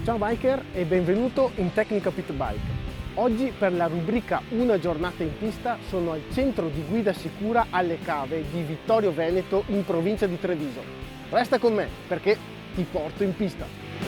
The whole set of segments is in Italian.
Ciao biker e benvenuto in Tecnica Pit Bike. Oggi per la rubrica Una giornata in pista sono al centro di guida sicura alle cave di Vittorio Veneto in provincia di Treviso. Resta con me perché ti porto in pista.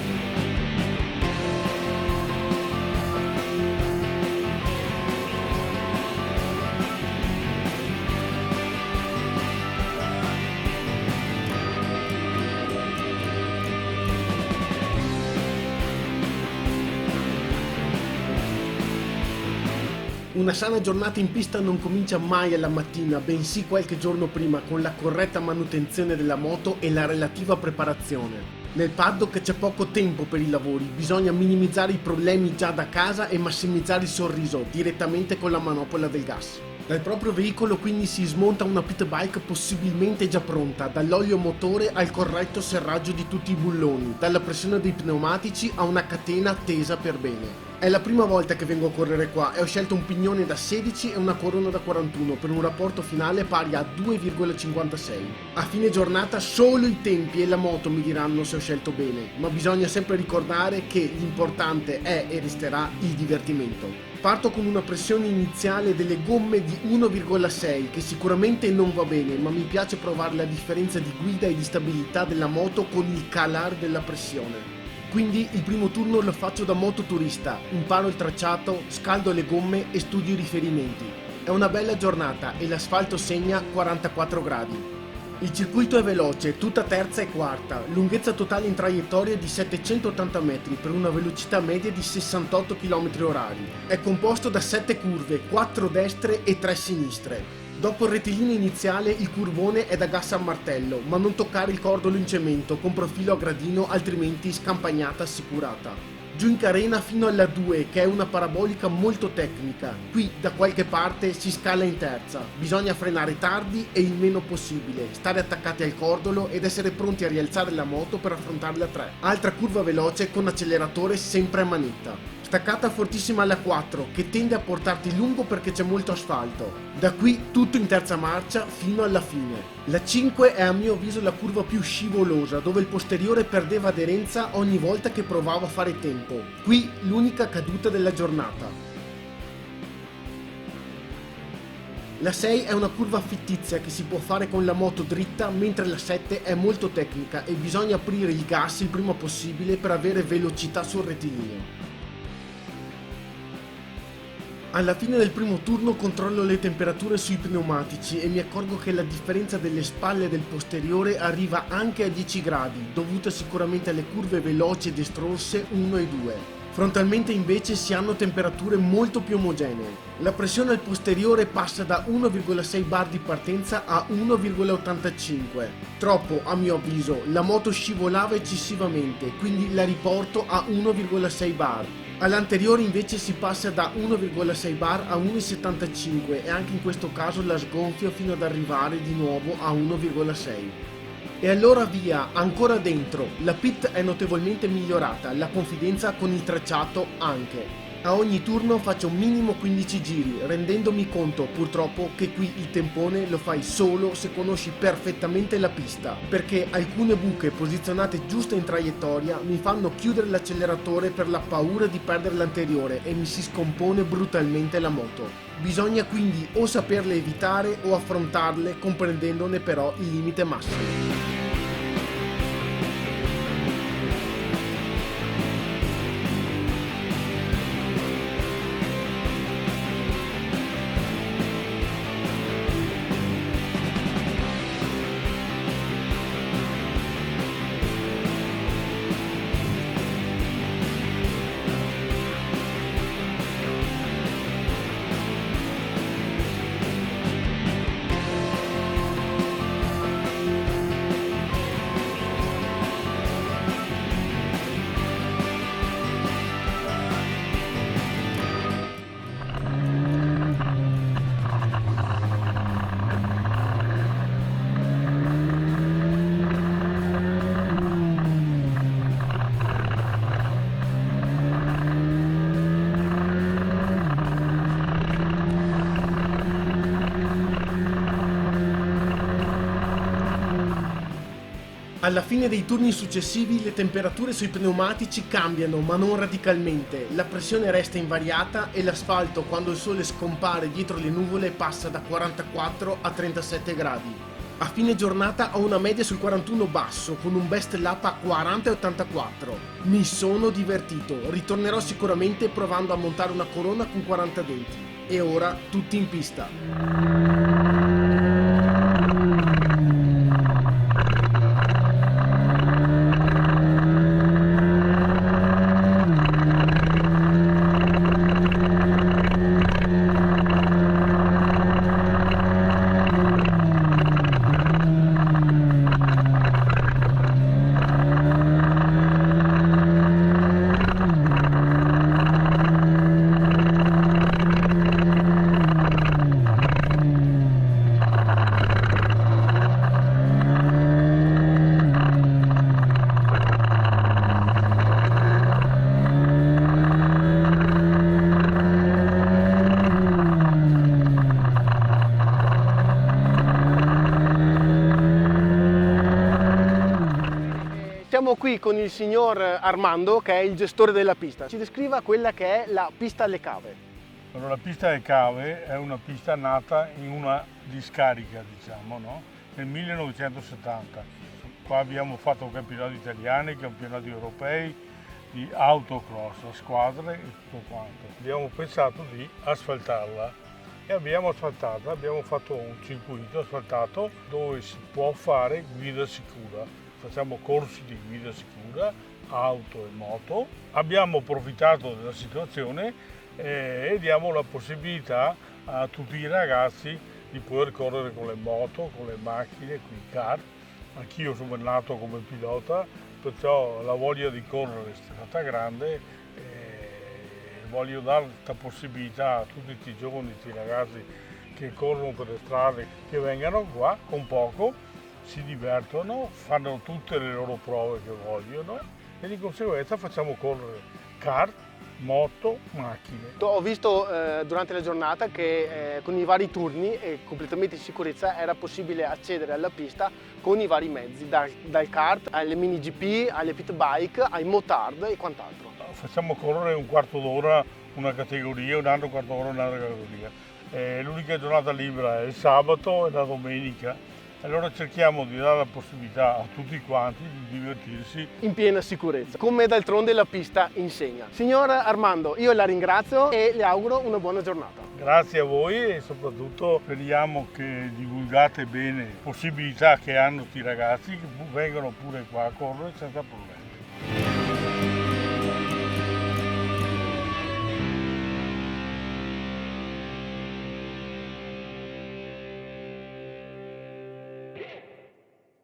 Una sana giornata in pista non comincia mai alla mattina, bensì qualche giorno prima con la corretta manutenzione della moto e la relativa preparazione. Nel paddock c'è poco tempo per i lavori, bisogna minimizzare i problemi già da casa e massimizzare il sorriso direttamente con la manopola del gas. Dal proprio veicolo quindi si smonta una pit bike possibilmente già pronta, dall'olio motore al corretto serraggio di tutti i bulloni, dalla pressione dei pneumatici a una catena tesa per bene. È la prima volta che vengo a correre qua e ho scelto un pignone da 16 e una corona da 41 per un rapporto finale pari a 2,56. A fine giornata solo i tempi e la moto mi diranno se ho scelto bene, ma bisogna sempre ricordare che l'importante è e resterà il divertimento. Parto con una pressione iniziale delle gomme di 1,6 che sicuramente non va bene, ma mi piace provare la differenza di guida e di stabilità della moto con il calare della pressione. Quindi il primo turno lo faccio da mototurista, imparo il tracciato, scaldo le gomme e studio i riferimenti. È una bella giornata e l'asfalto segna 44 gradi. Il circuito è veloce, tutta terza e quarta, lunghezza totale in traiettoria di 780 metri per una velocità media di 68 km/h. È composto da 7 curve, 4 destre e 3 sinistre. Dopo il rettilineo iniziale il curvone è da gas a martello, ma non toccare il cordolo in cemento con profilo a gradino altrimenti scampagnata assicurata. Giù in carena fino alla 2 che è una parabolica molto tecnica, qui da qualche parte si scala in terza, bisogna frenare tardi e il meno possibile, stare attaccati al cordolo ed essere pronti a rialzare la moto per affrontare la 3. Altra curva veloce con acceleratore sempre a manetta. Staccata fortissima alla 4 che tende a portarti lungo perché c'è molto asfalto. Da qui tutto in terza marcia fino alla fine. La 5 è a mio avviso la curva più scivolosa dove il posteriore perdeva aderenza ogni volta che provavo a fare tempo. Qui l'unica caduta della giornata. La 6 è una curva fittizia che si può fare con la moto dritta, mentre la 7 è molto tecnica e bisogna aprire il gas il prima possibile per avere velocità sul rettilineo. Alla fine del primo turno controllo le temperature sui pneumatici e mi accorgo che la differenza delle spalle del posteriore arriva anche a 10 gradi, dovuta sicuramente alle curve veloci ed estrorse 1 e 2. Frontalmente invece si hanno temperature molto più omogenee. La pressione al posteriore passa da 1,6 bar di partenza a 1,85. Troppo a mio avviso, la moto scivolava eccessivamente, quindi la riporto a 1,6 bar. All'anteriore invece si passa da 1,6 bar a 1,75 e anche in questo caso la sgonfio fino ad arrivare di nuovo a 1,6. E allora via, ancora dentro, la pit è notevolmente migliorata, la confidenza con il tracciato anche. A ogni turno faccio minimo 15 giri, rendendomi conto purtroppo che qui il tempone lo fai solo se conosci perfettamente la pista, perché alcune buche posizionate giusto in traiettoria mi fanno chiudere l'acceleratore per la paura di perdere l'anteriore e mi si scompone brutalmente la moto. Bisogna quindi o saperle evitare o affrontarle comprendendone però il limite massimo. Alla fine dei turni successivi le temperature sui pneumatici cambiano, ma non radicalmente. La pressione resta invariata e l'asfalto, quando il sole scompare dietro le nuvole, passa da 44 a 37 gradi. A fine giornata ho una media sul 41 basso, con un best lap a 40 e 84. Mi sono divertito, ritornerò sicuramente provando a montare una Corona con 40 denti. E ora tutti in pista. Siamo qui con il signor Armando, che è il gestore della pista. Ci descriva quella che è la pista alle cave. Allora, la pista alle cave è una pista nata in una discarica, diciamo, no? Nel 1970. Qua abbiamo fatto campionati italiani, campionati europei di autocross, a squadre e tutto quanto. Abbiamo pensato di asfaltarla e abbiamo asfaltata, abbiamo fatto un circuito asfaltato dove si può fare guida sicura. Facciamo corsi di guida sicura, auto e moto. Abbiamo approfittato della situazione e diamo la possibilità a tutti i ragazzi di poter correre con le moto, con le macchine, con i kart. Anch'io sono nato come pilota, perciò la voglia di correre è stata grande e voglio dare questa possibilità a tutti questi giovani, questi ragazzi che corrono per le strade, che vengano qua con poco, si divertono, fanno tutte le loro prove che vogliono e di conseguenza facciamo correre kart, moto, macchine. Ho visto durante la giornata che con i vari turni e completamente in sicurezza era possibile accedere alla pista con i vari mezzi, dal kart alle mini GP, alle pit bike, ai motard e quant'altro. Facciamo correre un quarto d'ora una categoria, un altro quarto d'ora un'altra categoria. L'unica giornata libera è il sabato e la domenica. Allora cerchiamo di dare la possibilità a tutti quanti di divertirsi in piena sicurezza, come d'altronde la pista insegna. Signor Armando, io la ringrazio e le auguro una buona giornata. Grazie a voi e soprattutto speriamo che divulgate bene le possibilità che hanno questi ragazzi, che vengano pure qua a correre senza problemi.